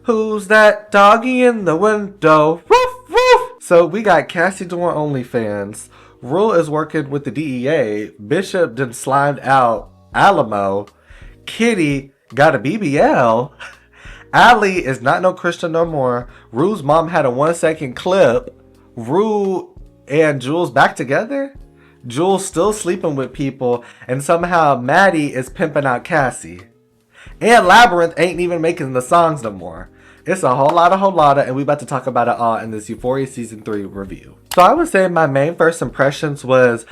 Who's that doggy in the window? Woof, woof. So we got Cassie doing OnlyFans. Rue is working with the DEA. Bishop done slimed out Alamo. Kitty got a BBL. Allie is not no Christian no more. Rue's mom had a 1-second clip. Rue and Jules back together? Jules still sleeping with people, and somehow Maddie is pimping out Cassie. And Labyrinth ain't even making the songs no more. It's a whole lot, and we about to talk about it all in this Euphoria Season 3 review. So I would say my main first impressions was,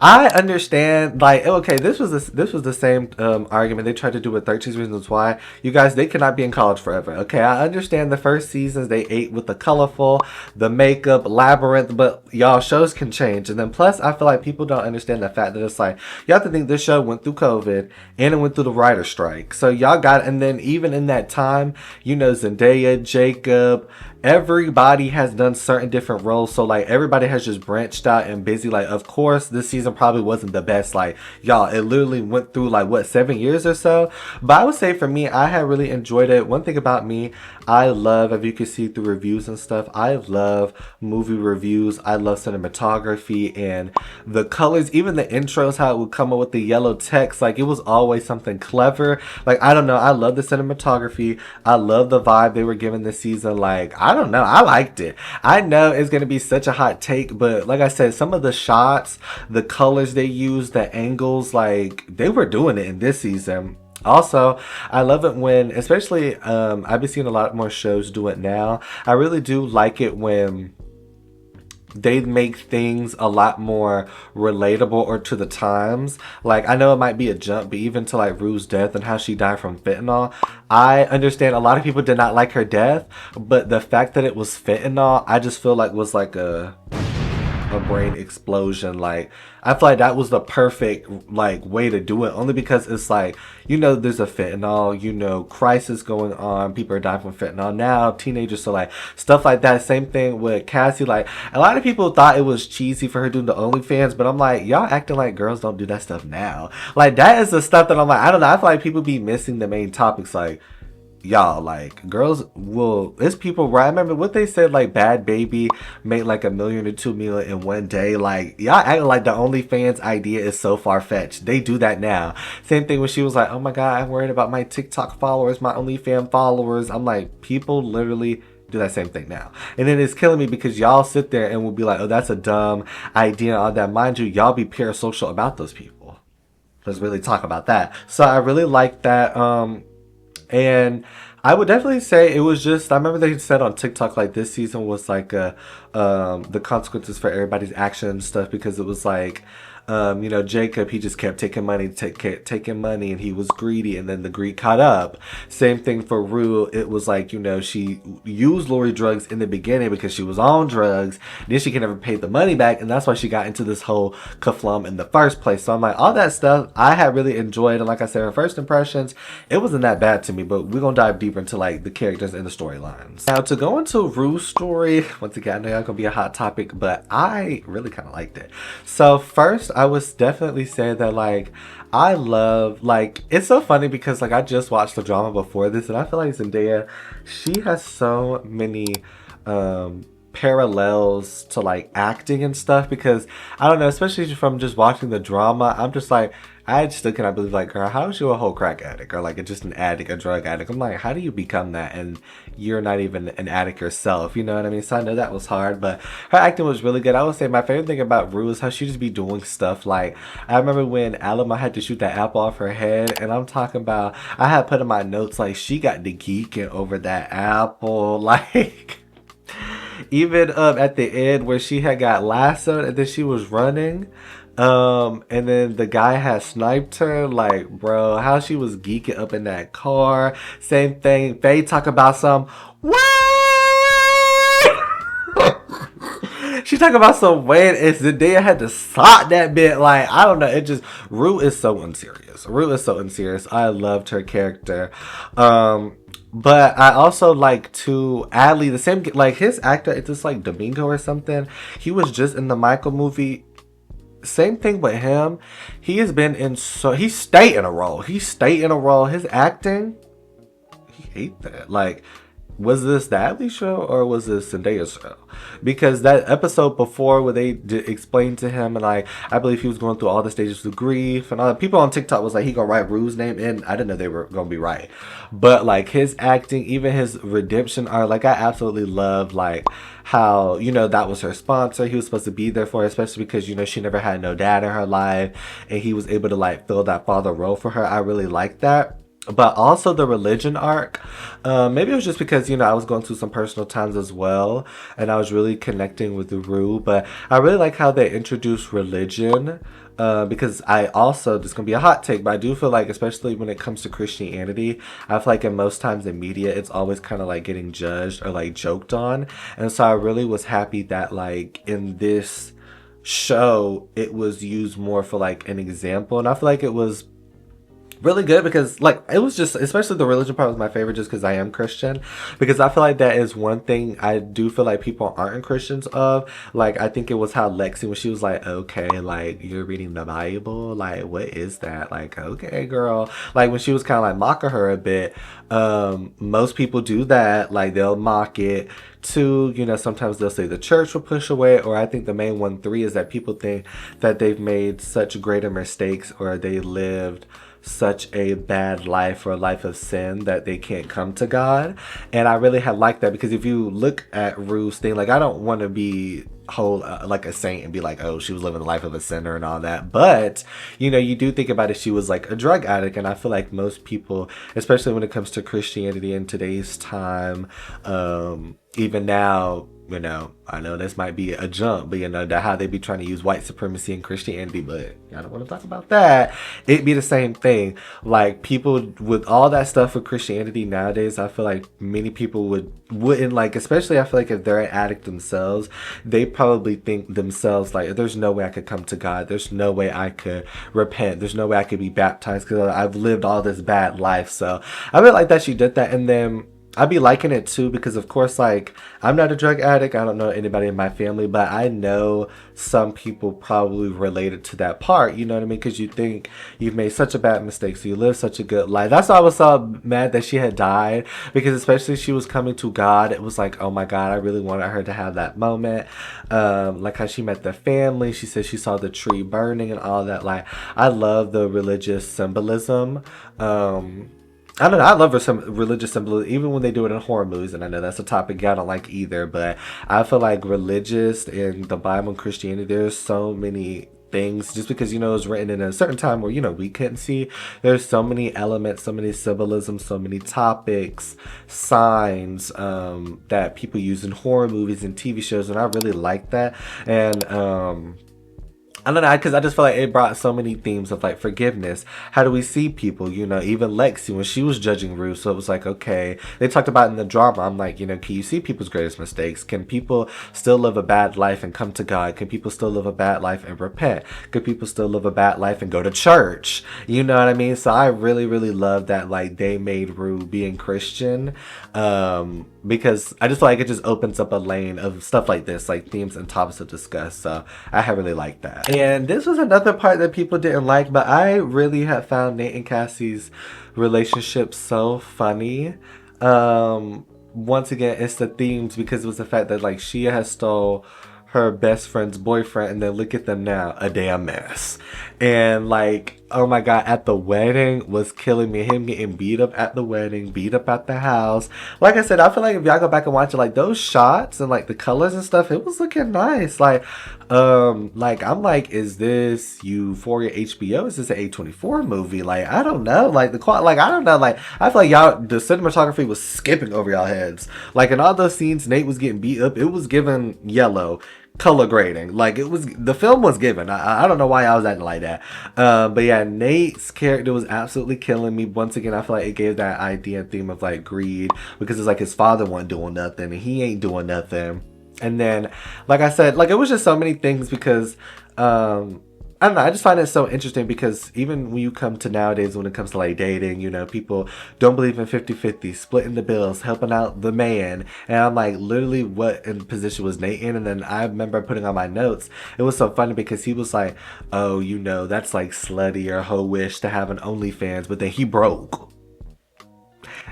I understand, like, okay, this was the same argument they tried to do with 13 Reasons Why. You guys, they cannot be in college forever, okay? I understand the first seasons they ate with the colorful, the makeup, Labyrinth, but y'all, shows can change. And then plus, I feel like people don't understand the fact that it's like, you have to think this show went through COVID and it went through the writer's strike. So y'all got, and then even in that time, you know, Zendaya, Jacob, everybody has done certain different roles, so like everybody has just branched out and busy. Like, of course this season probably wasn't the best, like y'all, it literally went through like what, 7 years or so, but I would say for me, I had really enjoyed it. One thing about me, I love, if you can see through reviews and stuff, I love movie reviews. I love cinematography and the colors, even the intros, how it would come up with the yellow text, like it was always something clever. Like, I don't know, I love the cinematography, I love the vibe they were giving this season. Like, I don't know, I liked it. I know it's gonna be such a hot take, but like I said, some of the shots, the colors they used, the angles, like they were doing it in this season. Also, I love it when, especially, I've been seeing a lot more shows do it now. I really do like it when they make things a lot more relatable or to the times. Like, I know it might be a jump, but even to like Rue's death and how she died from fentanyl, I understand a lot of people did not like her death, but the fact that it was fentanyl, I just feel like was like a brain explosion. Like, I feel like that was the perfect like way to do it, only because it's like, you know, there's a fentanyl, you know, crisis going on, people are dying from fentanyl now, teenagers, so like stuff like that. Same thing with Cassie. Like, a lot of people thought it was cheesy for her doing the OnlyFans, but I'm like, y'all acting like girls don't do that stuff now. Like, that is the stuff that I'm like, I don't know, I feel like people be missing the main topics. Like, y'all, like, girls will, it's people, right? I remember what they said, like, Bad Baby made like $1 million to $2 million in one day. Like, y'all acting like the OnlyFans idea is so far-fetched. They do that now. Same thing when she was like, oh my god, I'm worried about my TikTok followers, my OnlyFans followers. I'm like, people literally do that same thing now. And then it's killing me because y'all sit there and will be like, oh, that's a dumb idea and all that. Mind you, y'all be parasocial about those people. Let's really talk about that. So I really like that. And I would definitely say it was just, I remember they said on TikTok, like, this season was like the consequences for everybody's action and stuff, because it was like, you know, Jacob, he just kept taking money, taking money, and he was greedy, and then the greed caught up. Same thing for Rue. It was like, you know, she used Lori drugs in the beginning because she was on drugs. Then she can never pay the money back, and that's why she got into this whole kaflum in the first place. So I'm like, all that stuff I had really enjoyed, and like I said, her first impressions, it wasn't that bad to me, but we're gonna dive deeper into like the characters and the storylines. Now, to go into Rue's story, once again, I know y'all gonna be a hot topic, but I really kind of liked it. So first, I would definitely say that, like, I love, like, it's so funny because, like, I just watched the drama before this, and I feel like Zendaya, she has so many parallels to like acting and stuff, because I don't know, especially from just watching the drama, I'm just like, I still cannot believe, like, girl, how is you a whole crack addict or like just an addict, a drug addict? I'm like, how do you become that and you're not even an addict yourself? You know what I mean? So I know that was hard, but her acting was really good. I would say my favorite thing about Rue is how she just be doing stuff. Like, I remember when Alama had to shoot that apple off her head, and I'm talking about, I had put in my notes, like, she got the geeking over that apple. Like, even at the end where she had got lassoed and then she was running, and then the guy had sniped her, like, bro, how she was geeking up in that car. Same thing, Faye talk about some, what? She talk about some weight, and Zendaya had to sock that bit. Like, I don't know, it just, Rue is so unserious. Rue is so unserious. I loved her character. But I also like to Adley, the same, like, his actor, it's just like Domingo or something. He was just in the Michael movie. Same thing with him. He has been in, so he stayed in a role. He stayed in a role. His acting, he hate that. Like, was this the Adley show or was this Zendaya's show? Because that episode before where they explained to him, and like, I believe he was going through all the stages of grief and all that. People on TikTok was like, he gonna write Rue's name in. I didn't know they were gonna be right. But like his acting, even his redemption arc, like I absolutely love like how, you know, that was her sponsor. He was supposed to be there for her, especially because, you know, she never had no dad in her life, and he was able to like fill that father role for her. I really like that. But also the religion arc, maybe it was just because, you know, I was going through some personal times as well, and I was really connecting with the Rue. But I really like how they introduced religion, because I also, this is going to be a hot take, but I do feel like, especially when it comes to Christianity, I feel like in most times in media, it's always kind of like getting judged or like joked on. And so I really was happy that like in this show, it was used more for like an example. And I feel like it was really good because like it was just, especially the religion part was my favorite just because I am Christian, because I feel like that is one thing I do feel like people aren't Christians of. Like I think it was how Lexi, when she was like, okay, like you're reading the Bible, like what is that? Like, okay girl, like when she was kind of like mocking her a bit. Most people do that, like they'll mock it. Two, you know, sometimes they'll say the church will push away, or I think the main one, three, is that people think that they've made such greater mistakes or they lived such a bad life or a life of sin that they can't come to God. And I really had liked that, because if you look at Rue's thing, like I don't want to be whole like a saint and be like, oh, she was living the life of a sinner and all that, but you know, you do think about it, she was like a drug addict. And I feel like most people, especially when it comes to Christianity in today's time, even now, you know, I know this might be a jump, but you know, how they be trying to use white supremacy and Christianity, but I don't want to talk about that. It'd be the same thing. Like people with all that stuff with Christianity nowadays, I feel like many people wouldn't like, especially I feel like if they're an addict themselves, they probably think themselves like, there's no way I could come to God. There's no way I could repent. There's no way I could be baptized because I've lived all this bad life. So I really like that she did that. And then I'd be liking it too, because of course, like, I'm not a drug addict. I don't know anybody in my family, but I know some people probably related to that part, you know what I mean? Because you think you've made such a bad mistake, so you live such a good life. That's why I was so mad that she had died, because especially she was coming to God. It was like, oh my God, I really wanted her to have that moment. Like how she met the family. She said she saw the tree burning and all that. Like, I love the religious symbolism. I don't know, I love some religious symbolism, even when they do it in horror movies, and I know that's a topic I don't like either, but I feel like religious in the Bible and Christianity, there's so many things, just because, you know, it was written in a certain time where, you know, we couldn't see. There's so many elements, so many symbolisms, so many topics, signs, that people use in horror movies and TV shows, and I really like that. And I don't know, because I just feel like it brought so many themes of like forgiveness. How do we see people? You know, even Lexi, when she was judging Rue, so it was like, okay, they talked about in the drama. I'm like, you know, can you see people's greatest mistakes? Can people still live a bad life and come to God? Can people still live a bad life and repent? Could people still live a bad life and go to church? You know what I mean? So I really, really love that, like, they made Rue being Christian, because I just feel like it just opens up a lane of stuff like this, like themes and topics to discuss. So I really liked that. And this was another part that people didn't like, but I really have found Nate and Cassie's relationship so funny. Once again, it's the themes, because it was the fact that like Shia has stole her best friend's boyfriend, and then look at them now, a damn mess. And like, oh my God, at the wedding was killing me. Him getting beat up at the wedding, beat up at the house. Like I said, I feel like if y'all go back and watch it, like those shots and like the colors and stuff, it was looking nice. Like I'm like, is this Euphoria HBO? Is this an A24 movie? Like, I don't know. Like the quality, like I don't know. Like I feel like y'all, the cinematography was skipping over y'all heads. Like in all those scenes, Nate was getting beat up. It was given yellow color grading. Like it was, the film was given. I don't know why I was acting like that. But yeah, Nate's character was absolutely killing me. Once again, I feel like it gave that idea and theme of like greed, because it's like his father wasn't doing nothing and he ain't doing nothing. And then, like I said, like it was just so many things, because I don't know, I just find it so interesting, because even when you come to nowadays, when it comes to like dating, you know, people don't believe in 50-50, splitting the bills, helping out the man. And I'm like, literally, what in position was Nate in? And then I remember putting on my notes, it was so funny because he was like, oh, you know, that's like slutty or ho-ish to have an OnlyFans, but then he broke.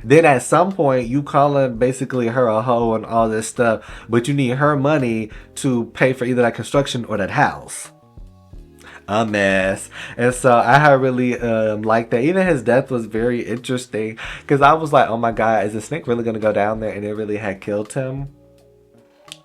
Then at some point, you calling basically her a hoe and all this stuff, but you need her money to pay for either that construction or that house. A mess. And so I really liked that. Even his death was very interesting because I was like, oh my god, is the snake really gonna go down there? And it really had killed him.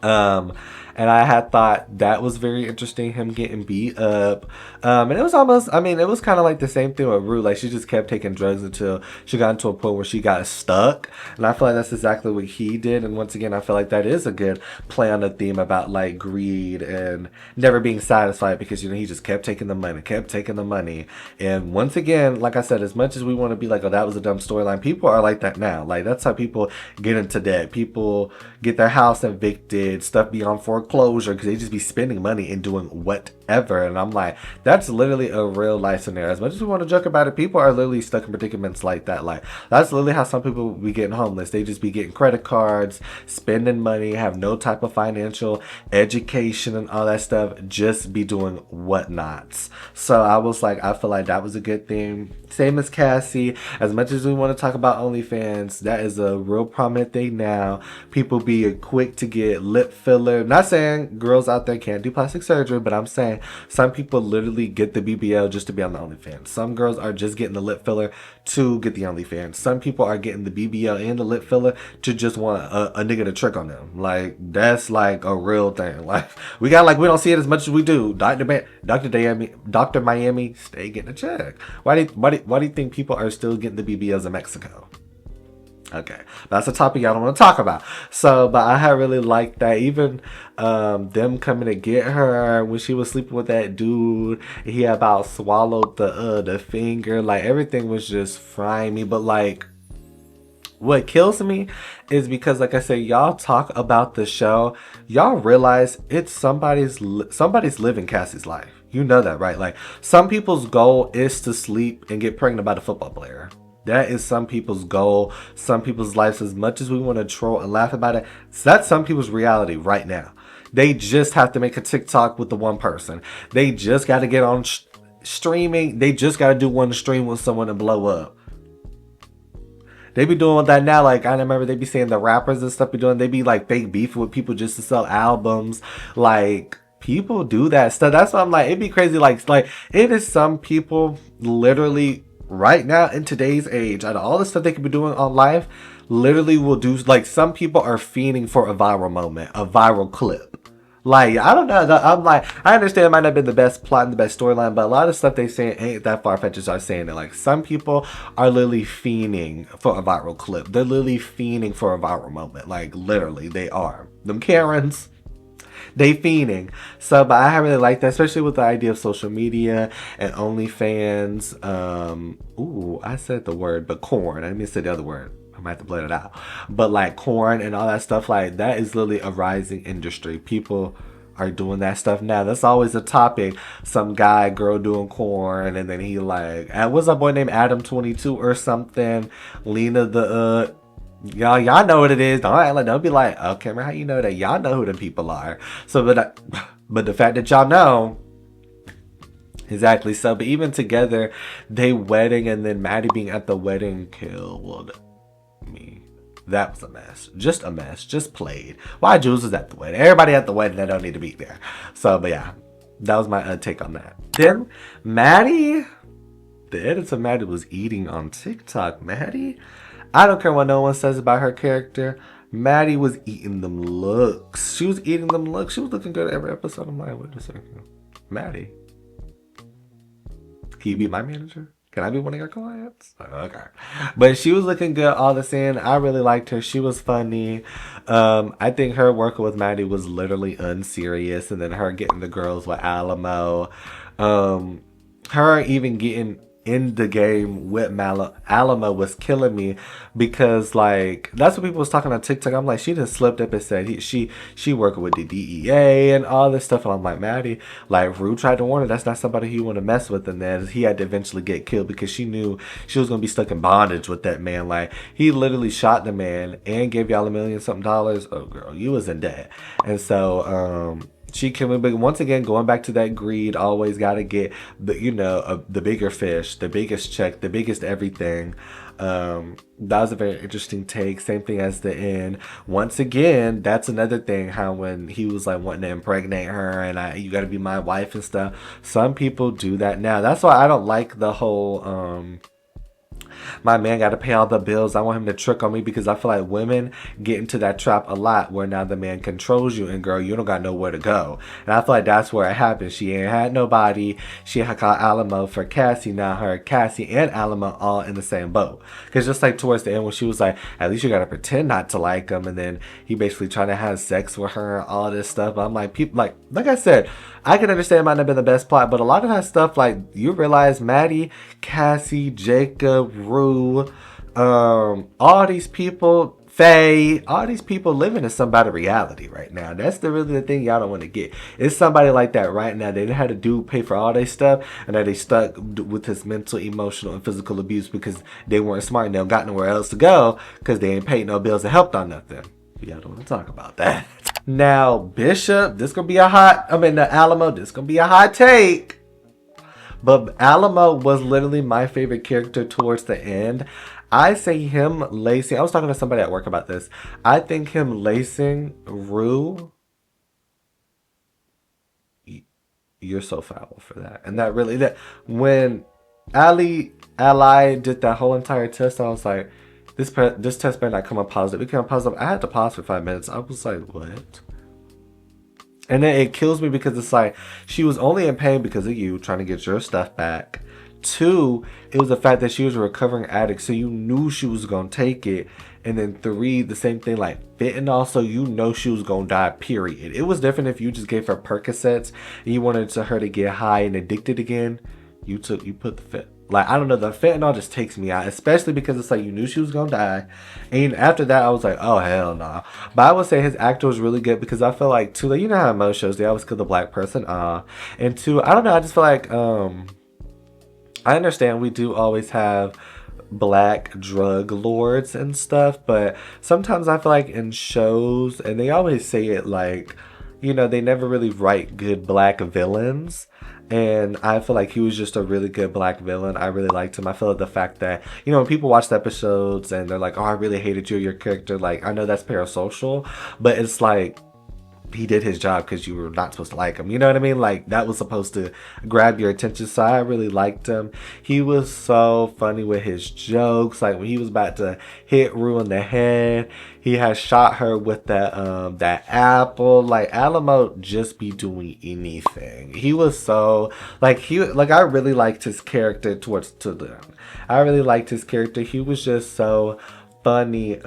Um, and I had thought that was very interesting, him getting beat up. And it was almost, I mean, it was kind of like the same thing with Rue. Like, she just kept taking drugs until she got into a point where she got stuck. And I feel like that's exactly what he did. And once again, I feel like that is a good play on the theme about, like, greed and never being satisfied because, you know, he just kept taking the money, kept taking the money. And once again, like I said, as much as we want to be like, oh, that was a dumb storyline, people are like that now. Like, that's how people get into debt. People get their house evicted, stuff beyond foreclosure because they just be spending money and doing whatever. And I'm like, that's literally a real life scenario. As much as we want to joke about it, people are literally stuck in predicaments like that. Like, that's literally how some people be getting homeless. They just be getting credit cards, spending money, have no type of financial education and all that stuff, just be doing whatnots. So I was like, I feel like that was a good thing. Same as Cassie. As much as we want to talk about OnlyFans, that is a real prominent thing now. People be quick to get lip filler. Not saying girls out there can't do plastic surgery, but I'm saying some people literally get the BBL just to be on the OnlyFans. Some girls are just getting the lip filler to get the OnlyFans. Some people are getting the BBL and the lip filler to just want a nigga to trick on them. Like, that's like a real thing. Like, we don't see it as much as we do. Dr. Miami, stay getting a check. Why do you think people are still getting the BBLs in Mexico? Okay, that's a topic y'all don't want to talk about. So, but I really liked that. Even them coming to get her when she was sleeping with that dude, he about swallowed the finger. Like, everything was just frying me. But like, what kills me is because, like I said, y'all talk about the show, y'all realize it's somebody's living Cassie's life. You know that, right? Like, some people's goal is to sleep and get pregnant by the football player. That is some people's goal, some people's lives. As much as we want to troll and laugh about it, that's some people's reality right now. They just have to make a TikTok with the one person. They just got to get on streaming. They just got to do one stream with someone and blow up. They be doing that now. Like, I remember they be saying the rappers and stuff be doing. They be like fake beefing with people just to sell albums. Like, people do that stuff. That's why I'm like, it'd be crazy. Like it is some people literally right now in today's age, out of all the stuff they could be doing on live, literally will do, like, some people are fiending for a viral moment, a viral clip. Like, I don't know, I'm like, I understand it might not have been the best plot and the best storyline, but a lot of stuff they say ain't that far-fetched as I'm saying it. Like, some people are literally fiending for a viral clip. They're literally fiending for a viral moment. Like, literally, they are. Them Karens, they fiending. So, but I really like that, especially with the idea of social media and OnlyFans. Ooh, I said the word, but corn. I didn't mean to say the other word. I might have to blurt it out. But like corn and all that stuff, like that is literally a rising industry. People are doing that stuff now. That's always a topic. Some girl doing corn, and then he like, what's that boy named Adam22 or something? Lena the y'all know what it is. Don't be like, oh, Cameron, how you know that? Y'all know who the people are. So, but the fact that y'all know, exactly. So, but even together, they wedding and then Maddie being at the wedding killed me. That was a mess. Just a mess. Just played. Why Jules was at the wedding? Everybody at the wedding that don't need to be there. So, but yeah, that was my take on that. Then Maddie, the editor Maddie was eating on TikTok. Maddie, I don't care what no one says about her character. Maddie was eating them looks. She was eating them looks. She was looking good every episode. I'm like, wait a second. Maddie, can you be my manager? Can I be one of your clients? Okay. But she was looking good all the same. I really liked her. She was funny. I think her working with Maddie was literally unserious. And then her getting the girls with Alamo. Her even getting in the game with Alamo was killing me because, like, that's what people was talking on TikTok. I'm like, she just slipped up and said she working with the DEA and all this stuff. And I'm like, Maddie, like, Rue tried to warn her, that's not somebody you want to mess with. And then he had to eventually get killed because she knew she was going to be stuck in bondage with that man. Like, he literally shot the man and gave y'all $1 million something. Oh, girl, you was in debt. And so, she can, but once again, going back to that greed, always got to get the, the bigger fish, the biggest check, the biggest everything. That was a very interesting take. Same thing as the end. Once again, that's another thing, how when he was like wanting to impregnate her and you gotta be my wife and stuff. Some people do that now. That's why I don't like the whole my man got to pay all the bills. I want him to trick on me, because I feel like women get into that trap a lot where now the man controls you and girl, you don't got nowhere to go. And I feel like that's where it happened. She ain't had nobody. She had called Alamo for Cassie. Now her, Cassie and Alamo all in the same boat. Because just like towards the end when she was like, at least you got to pretend not to like him. And then he basically trying to have sex with her and all this stuff. I'm like, people, like I said, I can understand it might not have been the best plot, but a lot of that stuff, like, you realize Maddie, Cassie, Jacob, Rue, all these people, Faye, all these people living in somebody's reality right now. That's really the thing y'all don't want to get. It's somebody like that right now. They had a dude pay for all their stuff, and that they stuck with his mental, emotional, and physical abuse because they weren't smart and they don't got nowhere else to go because they ain't paid no bills and helped on nothing. Y'all don't want to talk about that. Now, Bishop, Alamo, this gonna be a hot take. But Alamo was literally my favorite character towards the end. I say him lacing, I was talking to somebody at work about this. I think him lacing Rue, you're so foul for that. And that really, when Ali did that whole entire test, I was like, this test better not come up positive. It came up positive. I had to pause for 5 minutes. I was like, what? And then it kills me because it's like, she was only in pain because of you trying to get your stuff back. 2, it was the fact that she was a recovering addict, so you knew she was going to take it. And then 3, the same thing, like fentanyl, so you know she was going to die, period. It was different if you just gave her Percocets and you wanted her to get high and addicted again. You put the fentanyl. Like, I don't know, the fentanyl just takes me out, especially because it's like you knew she was gonna die. And after that, I was like, oh, hell no. Nah. But I would say his actor was really good because I feel like, 2, like, you know how in most shows, they always kill the black person. And 2, I don't know, I just feel like, I understand we do always have black drug lords and stuff, but sometimes I feel like in shows, and they always say it like, you know, they never really write good black villains. And I feel like he was just a really good black villain. I really liked him. I feel like the fact that, you know, when people watch the episodes and they're like, oh, I really hated you or your character. Like, I know that's parasocial, but it's like, he did his job because you were not supposed to like him. You know what I mean? Like, that was supposed to grab your attention. So I really liked him. He was so funny with his jokes. Like, when he was about to hit Rue in the head, he had shot her with that apple. Like, Alamo just be doing anything. He was so, I really liked his character to them. I really liked his character. He was just so funny.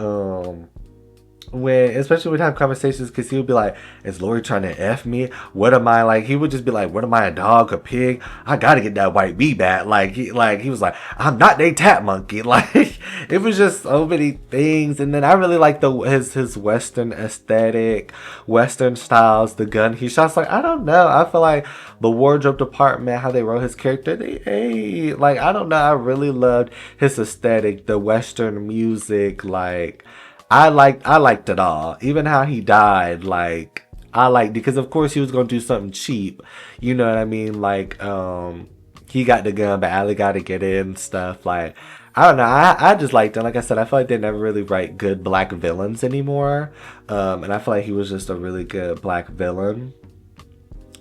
Especially when we have conversations, because he would be like, is Lori trying to F me? What am I, like, he would just be like, what am I, a dog, a pig? I gotta get that white bee back. He was like, I'm not a tap monkey. Like, it was just so many things. And then I really like his Western aesthetic, Western styles, the gun he shot. Like, I don't know. I feel like the wardrobe department, how they wrote his character, I don't know. I really loved his aesthetic, the Western music, like, I liked it all. Even how he died, like, I liked it because of course he was gonna do something cheap. You know what I mean? Like, he got the gun, but Ali got to get it and stuff. Like, I don't know. I just liked it. Like I said, I feel like they never really write good black villains anymore. And I feel like he was just a really good black villain.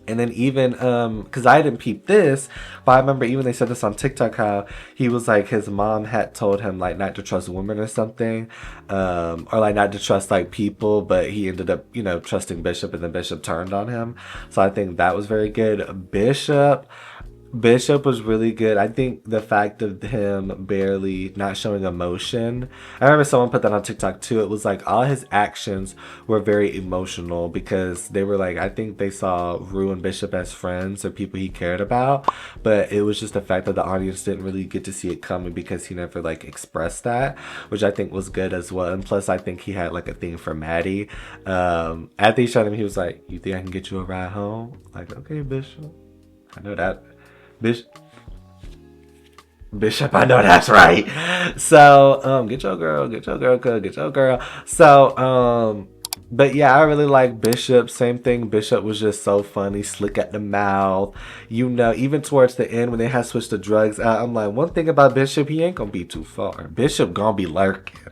And then even, because I didn't peep this, but I remember even they said this on TikTok, how he was like, his mom had told him, like, not to trust women or something, or like not to trust like people, but he ended up, you know, trusting Bishop, and then Bishop turned on him. So I think that was very good. Bishop was really good. I think the fact of him barely not showing emotion. I remember someone put that on TikTok too. It was like all his actions were very emotional because they were like, I think they saw Rue and Bishop as friends or people he cared about. But it was just the fact that the audience didn't really get to see it coming because he never like expressed that, which I think was good as well. And plus I think he had like a thing for Maddie. After he shot him, he was like, you think I can get you a ride home? Like, okay, Bishop. I know that. Bishop, I know that's right. So, get your girl. So, But yeah, I really like Bishop. Same thing. Bishop was just so funny, slick at the mouth. You know, even towards the end when they had switched the drugs out, I'm like, one thing about Bishop, he ain't gonna be too far. Bishop gonna be lurking.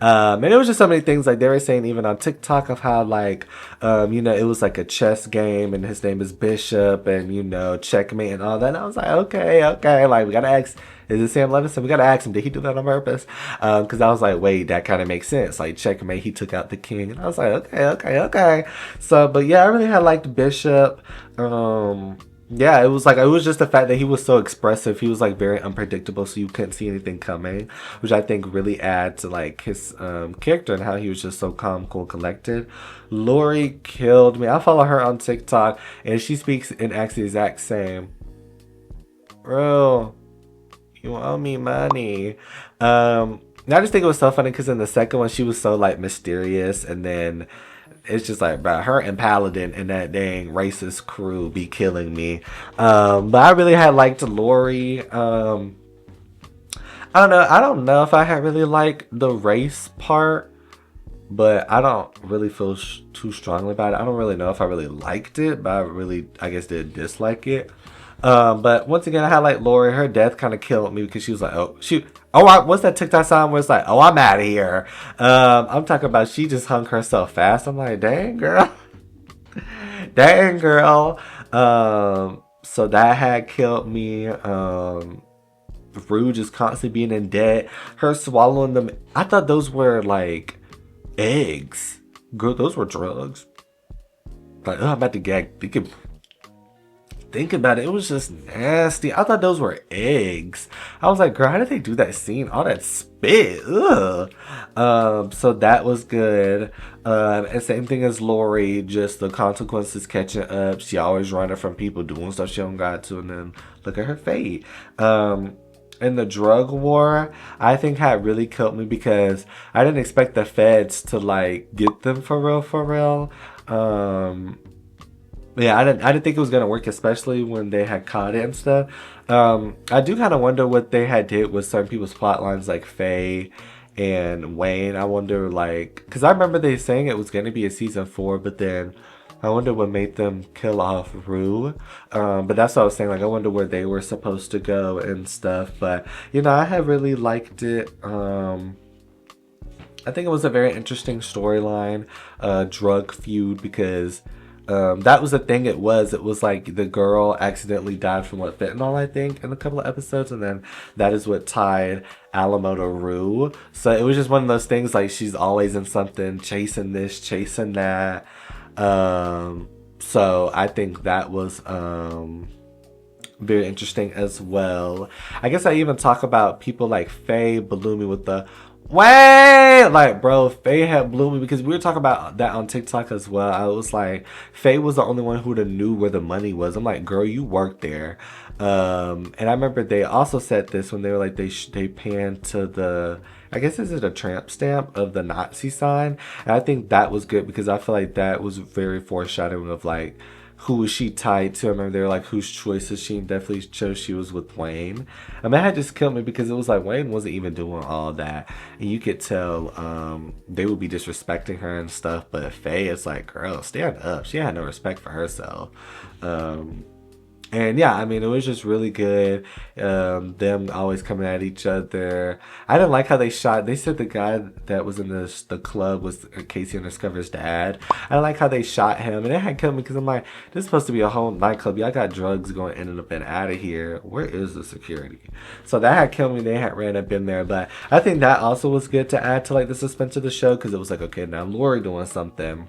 And it was just so many things like they were saying even on TikTok of how like, you know, it was like a chess game and his name is Bishop and you know, checkmate and all that. And I was like, okay, like we gotta ask. Is it Sam Levinson? We gotta ask him. Did he do that on purpose? Because I was like, wait, that kind of makes sense. Like checkmate, he took out the king, and I was like, okay. So, but yeah, I really had liked Bishop. Yeah, it was just the fact that he was so expressive. He was like very unpredictable, so you couldn't see anything coming, which I think really adds to like his character and how he was just so calm, cool, collected. Lori killed me. I follow her on TikTok, and she speaks and acts the exact same. Bro, you owe me money. I just think it was so funny because in the second one she was so like mysterious, and then it's just like, bro, her and Paladin and that dang racist crew be killing me. But I really had liked Lori. I don't know if I had really liked the race part, but I don't really feel too strongly about it. I don't really know if I really liked it, but I guess did dislike it. But once again, I had like Lori. Her death kind of killed me because she was like, what's that TikTok song where it's like, oh, I'm out of here. I'm talking about she just hung herself fast. I'm like, dang girl, dang girl. So that had killed me. Rue just constantly being in debt. Her swallowing them. I thought those were like eggs. Girl, those were drugs. Like, I'm about to gag. Think about it, it was just nasty. I thought those were eggs. I was like, girl, how did they do that scene? All that spit. Ugh. So that was good. And same thing as Lori, just the consequences catching up. She always running from people doing stuff she don't got to, and then look at her fate. And the drug war, I think had really killed me because I didn't expect the feds to like get them for real. Yeah, I didn't think it was gonna work, especially when they had caught it and stuff. I do kind of wonder what they had did with certain people's plot lines, like Faye and Wayne. I wonder, like, because I remember they saying it was gonna be a season 4, but then I wonder what made them kill off Rue. But that's what I was saying. Like, I wonder where they were supposed to go and stuff. But you know, I have really liked it. I think it was a very interesting storyline, drug feud, because that was the thing. It was like the girl accidentally died from what, fentanyl, I think, in a couple of episodes, and then that is what tied Alamo to Rue. So it was just one of those things, like she's always in something, chasing this, chasing that. So I think that was very interesting as well. I guess I even talk about people like Faye blew me with the way, like, bro, Faye had blew me because we were talking about that on TikTok as well. I was like, Faye was the only one who knew where the money was. I'm like, girl, you worked there. And I remember they also said this when they were like, they panned to the, I guess this is a tramp stamp of the Nazi sign. And I think that was good because I feel like that was very foreshadowing of like, who was she tied to? I remember they were like, whose choices? She definitely chose she was with Wayne. I mean, that had just killed me because it was like Wayne wasn't even doing all that. And you could tell they would be disrespecting her and stuff. But Faye is like, girl, stand up. She had no respect for herself. And yeah, I mean, it was just really good. Them always coming at each other. I didn't like how they shot. They said the guy that was in the club was Casey Undercover's dad. I didn't like how they shot him. And it had killed me because I'm like, this is supposed to be a whole nightclub. Y'all got drugs going in and up and out of here. Where is the security? So that had killed me. They had ran up in there. But I think that also was good to add to like the suspense of the show because it was like, okay, now Lori doing something.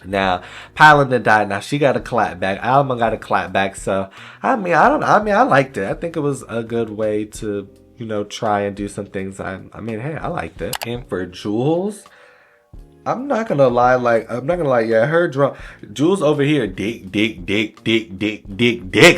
Now, Paladin died. Now she got a clap back. Alma got a clap back. So, I liked it. I think it was a good way to, you know, try and do some things. Hey, I liked it. And for Jules, I'm not gonna lie. Yeah, her drum. Jules over here, dick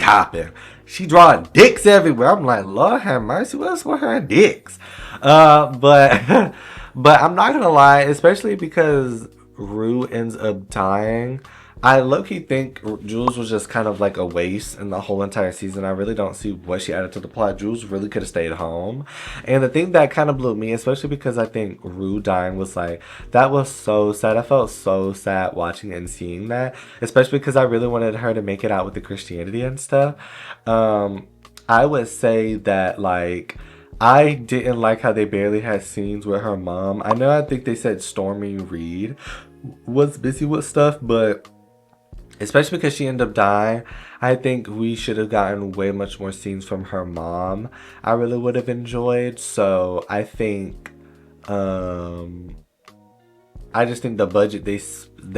hopping. She drawing dicks everywhere. I'm like, Lord have mercy. What's with her dicks? But I'm not gonna lie, especially because Rue ends up dying. I low-key think Jules was just kind of like a waste in the whole entire season. I really don't see what she added to the plot. Jules really could have stayed home. And the thing that kind of blew me, especially because I think Rue dying was like, that was so sad. I felt so sad watching and seeing that, especially because I really wanted her to make it out with the Christianity and stuff. I would say that, like, I didn't like how they barely had scenes with her mom. I think they said Stormy Reed was busy with stuff, but especially because she ended up dying, I think we should have gotten way much more scenes from her mom. I really would have enjoyed. So I think, I just think the budget they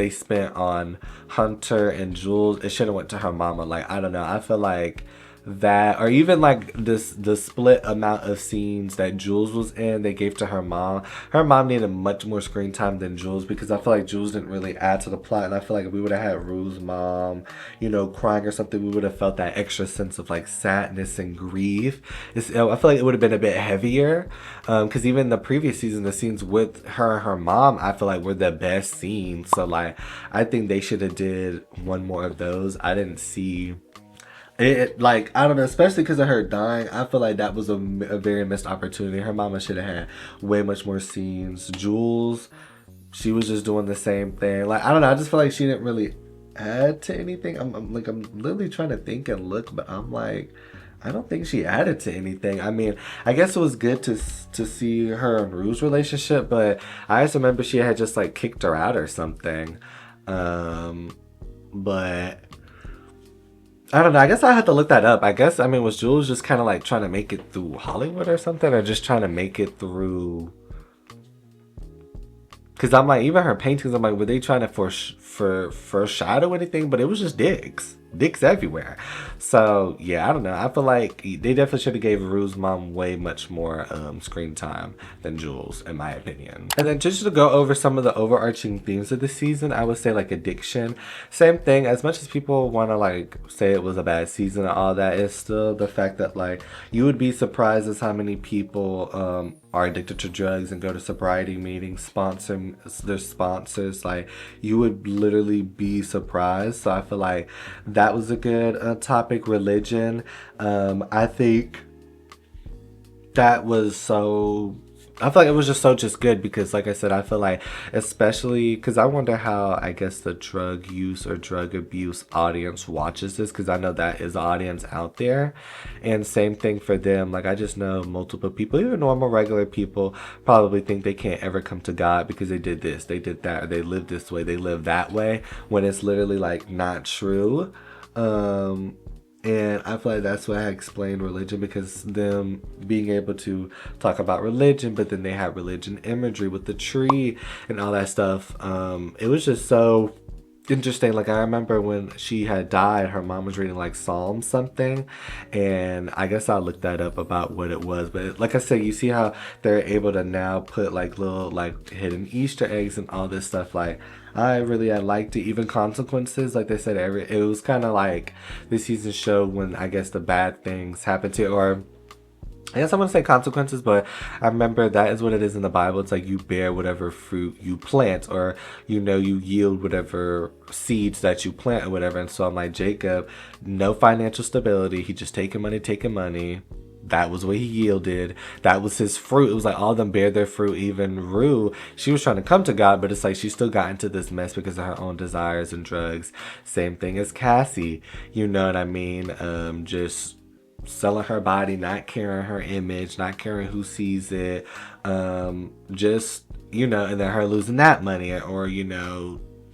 spent on Hunter and Jules, it should have went to her mama. Like, I don't know. I feel like that, or even like the split amount of scenes that Jules was in, they gave to her mom. Her mom needed much more screen time than Jules, because I feel like Jules didn't really add to the plot. And I feel like if we would have had Rue's mom, crying or something, we would have felt that extra sense of like sadness and grief. I feel like it would have been a bit heavier, because even the previous season, the scenes with her and her mom, I feel like were the best scenes. So like, I think they should have did one more of those. I didn't see it, like, I don't know, especially because of her dying. I feel like that was a very missed opportunity. Her mama should have had way much more scenes. Jules, she was just doing the same thing. Like, I don't know, I just feel like she didn't really add to anything. I'm literally trying to think and look, but I'm like, I don't think she added to anything. I mean, I guess it was good to see her and Rue's relationship, but I just remember she had just like kicked her out or something. But I don't know. I guess I had to look that up. Was Jules just kind of like trying to make it through Hollywood or something, or just trying to make it through? Because I'm like, even her paintings, I'm like, were they trying to foreshadow anything? But it was just dicks everywhere. So yeah, I don't know. I feel like they definitely should have gave Rue's mom way much more screen time than Jules, in my opinion. And then just to go over some of the overarching themes of the season, I would say like addiction. Same thing. As much as people want to like say it was a bad season and all that, it's still the fact that like you would be surprised as how many people are addicted to drugs and go to sobriety meetings, sponsor their sponsors. Like, you would literally be surprised. So I feel like that was a good topic. Religion, I think that was so, I feel like it was just good, because like I said, I feel like, especially because I wonder how, I guess, the drug use or drug abuse audience watches this, because I know that is an audience out there. And same thing for them. Like, I just know multiple people, even normal regular people, probably think they can't ever come to God because they did this, they did that, or they live this way, they live that way, when it's literally like not true. And I feel like that's why I explained religion, because them being able to talk about religion, but then they have religion imagery with the tree and all that stuff. It was just so interesting. Like, I remember when she had died, her mom was reading like Psalm something, and I guess I looked that up about what it was. But like I said, you see how they're able to now put like little like hidden Easter eggs and all this stuff. Like, I liked it. Even consequences, like they said, it was kind of like this season showed when, I guess, the bad things happen to, or I guess I want to say consequences, but I remember that is what it is in the Bible. It's like you bear whatever fruit you plant, or you yield whatever seeds that you plant or whatever. And so I'm like, Jacob, no financial stability. He just taking money. That was what he yielded. That was his fruit. It was like all of them bear their fruit. Even Rue, she was trying to come to God, but it's like she still got into this mess because of her own desires and drugs. Same thing as Cassie. You know what I mean? Just selling her body, not caring her image, not caring who sees it. Just, and then her losing that money, or,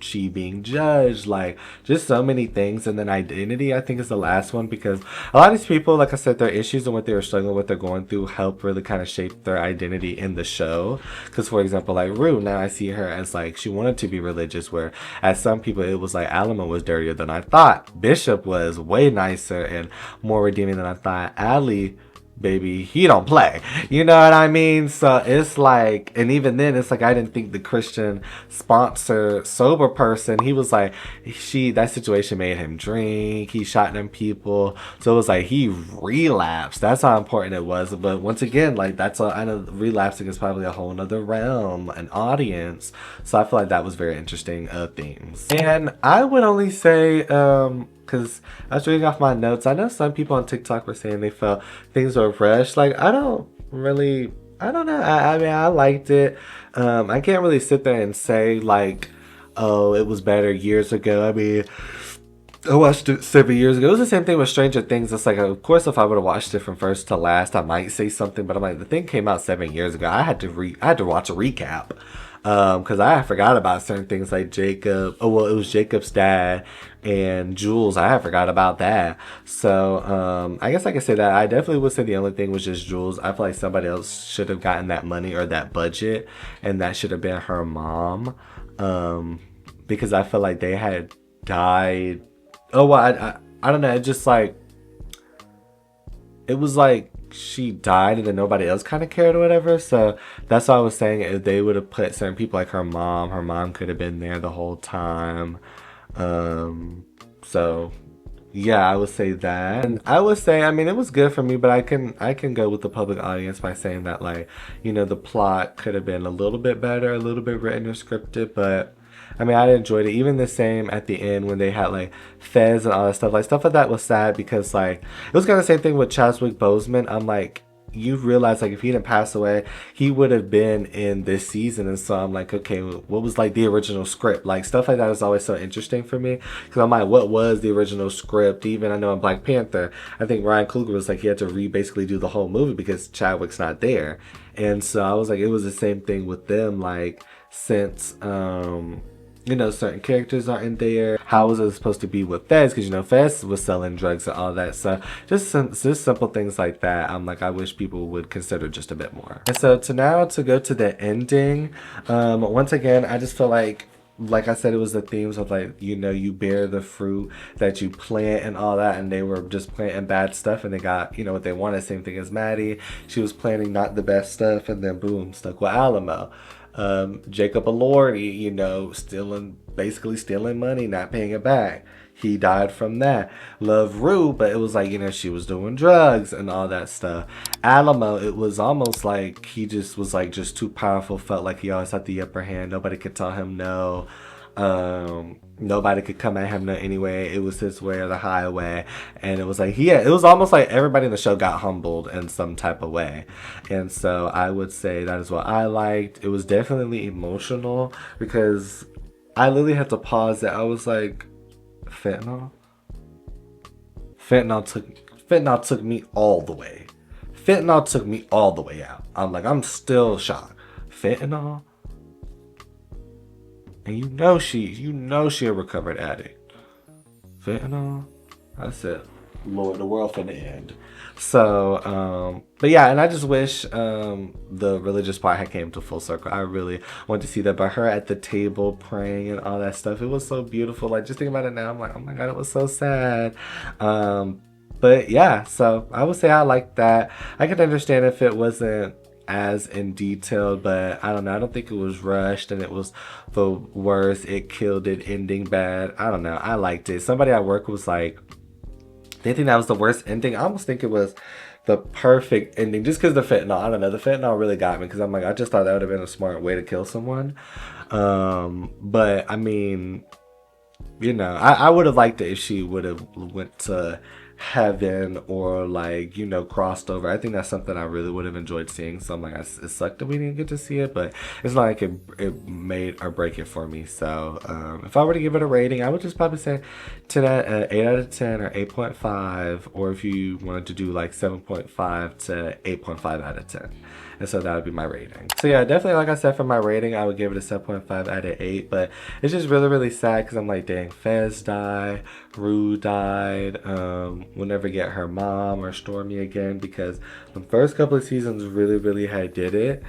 she being judged, like just so many things. And then identity, I think, is the last one, because a lot of these people, like I said, their issues and what they were struggling with, they're going through, help really kind of shape their identity in the show. Because for example, like Rue, now I see her as like she wanted to be religious, where as some people it was like Alamo was dirtier than I thought, Bishop was way nicer and more redeeming than I thought, Allie baby, he don't play. You know what I mean? So it's like, and even then, it's like I didn't think the Christian sponsor sober person. He was like, that situation made him drink. He shot them people. So it was like he relapsed. That's how important it was. But once again, like I know relapsing is probably a whole nother realm, an audience. So I feel like that was very interesting themes. And I would only say, because I was reading off my notes, I know some people on TikTok were saying they felt things were rushed. Like, I don't know. I mean, I liked it. I can't really sit there and say, like, oh, it was better years ago. I mean, I watched it 7 years ago. It was the same thing with Stranger Things. It's like, of course, if I would have watched it from first to last, I might say something. But I'm like, the thing came out 7 years ago. I had to watch a recap. Because I forgot about certain things like Jacob. Oh, well, it was Jacob's dad and Jules. I forgot about that. So, I guess I could say that. I definitely would say the only thing was just Jules. I feel like somebody else should have gotten that money or that budget, and that should have been her mom. Because I feel like they had died. Oh, well, I don't know. It just like, it was like she died and then nobody else kind of cared or whatever. So that's what I was saying. If they would have put certain people like her mom could have been there the whole time. So yeah, I would say that. And I would say, I mean, it was good for me, but I can go with the public audience by saying that, like, you know, the plot could have been a little bit better, a little bit written or scripted, but I mean, I enjoyed it. Even the same at the end when they had like Fez and all that stuff. Like, stuff like that was sad because, like, it was kind of the same thing with Chadwick Boseman. I'm like, you realize, like, if he didn't pass away, he would have been in this season. And so I'm like, okay, what was like the original script? Like, stuff like that is always so interesting for me because I'm like, what was the original script? Even I know in Black Panther, I think Ryan Coogler was like, he had to basically do the whole movie because Chadwick's not there. And so I was like, it was the same thing with them. Like, since you know, certain characters aren't in there. How was it supposed to be with Fez? Because, you know, Fez was selling drugs and all that. So just simple things like that. I'm like, I wish people would consider just a bit more. And so to go to the ending, once again, I just feel like I said, it was the themes of, like, you know, you bear the fruit that you plant and all that, and they were just planting bad stuff and they got, you know, what they wanted. Same thing as Maddie. She was planting not the best stuff, and then boom, stuck with Alamo. Jacob Elordi, you know, basically stealing money, not paying it back. He died from that. Love Rue, but it was like, you know, she was doing drugs and all that stuff. Alamo, it was almost like he just was like just too powerful, felt like he always had the upper hand. Nobody could tell him no. Nobody could come at him no anyway. It was his way or the highway. And it was like, it was almost like everybody in the show got humbled in some type of way. And so I would say that is what I liked. It was definitely emotional because I literally had to pause it. I was like, fentanyl took me all the way. Fentanyl took me all the way out. I'm like, I'm still shocked. Fentanyl? And you know she a recovered addict. Fentanyl? I said, Lord, the world finna end. So, but yeah, and I just wish the religious part had came to full circle. I really want to see that. But her at the table praying and all that stuff, it was so beautiful. Like, just thinking about it now, I'm like, oh my God, it was so sad. But yeah, so I would say I like that. I could understand if it wasn't as in detail, but I don't know. I don't think it was rushed and it was the worst. It killed it, ending bad. I don't know. I liked it. Somebody at work was like, they think that was the worst ending. I almost think it was the perfect ending just because the fentanyl. I don't know. The fentanyl really got me because I'm like, I just thought that would have been a smart way to kill someone. But I mean, you know, I would have liked it if she would have went to heaven or, like, you know, crossed over. I think that's something I really would have enjoyed seeing. So I'm like, it sucked that we didn't get to see it, but it's not like it made or break it for me. So if I were to give it a rating, I would just probably say 8 out of 10 or 8.5, or if you wanted to do like 7.5 to 8.5 out of 10. And so that would be my rating. So yeah, definitely, like I said, for my rating, I would give it a 7.5 out of 8. But it's just really, really sad because I'm like, dang, Fez died, Rue died. We'll never get her mom or Stormy again because the first couple of seasons really, really did it.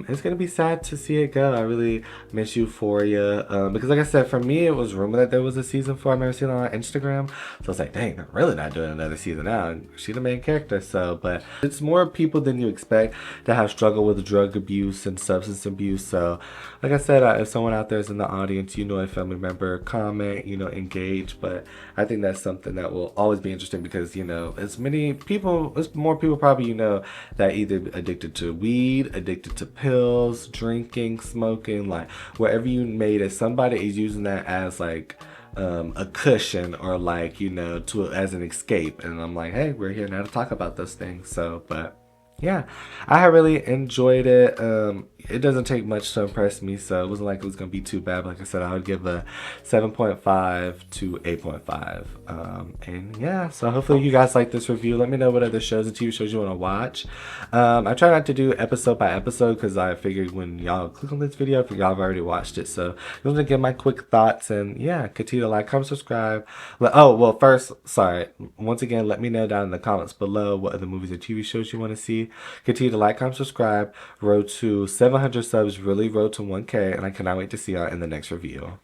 It's gonna be sad to see it go. I really miss Euphoria. Because like I said, for me it was rumored that there was a season 4. I remember seeing it on Instagram. So I was like, dang, they're really not doing another season now. And she's the main character, so but it's more people than you expect that have struggled with drug abuse and substance abuse. So like I said, if someone out there is in the audience, you know, a family member, comment, you know, engage. But I think that's something that will always be interesting because, you know, as more people probably, you know, that either addicted to weed, addicted to pills, drinking, smoking, like wherever you made it, somebody is using that as like a cushion or like, you know, as an escape. And I'm like, hey, we're here now to talk about those things. So, but yeah, I have really enjoyed it. It doesn't take much to impress me, so it wasn't like it was gonna be too bad. But like I said, I would give a 7.5 to 8.5. And yeah, so hopefully you guys like this review. Let me know what other shows and TV shows you want to watch. I try not to do episode by episode because I figured when y'all click on this video, y'all have already watched it. So I'm gonna give my quick thoughts and yeah, continue to like, comment, subscribe. Oh well, first, sorry. Once again, let me know down in the comments below what other movies or TV shows you want to see. Continue to like, comment, subscribe. Road to 700 subs, really road to 1K, and I cannot wait to see y'all in the next review.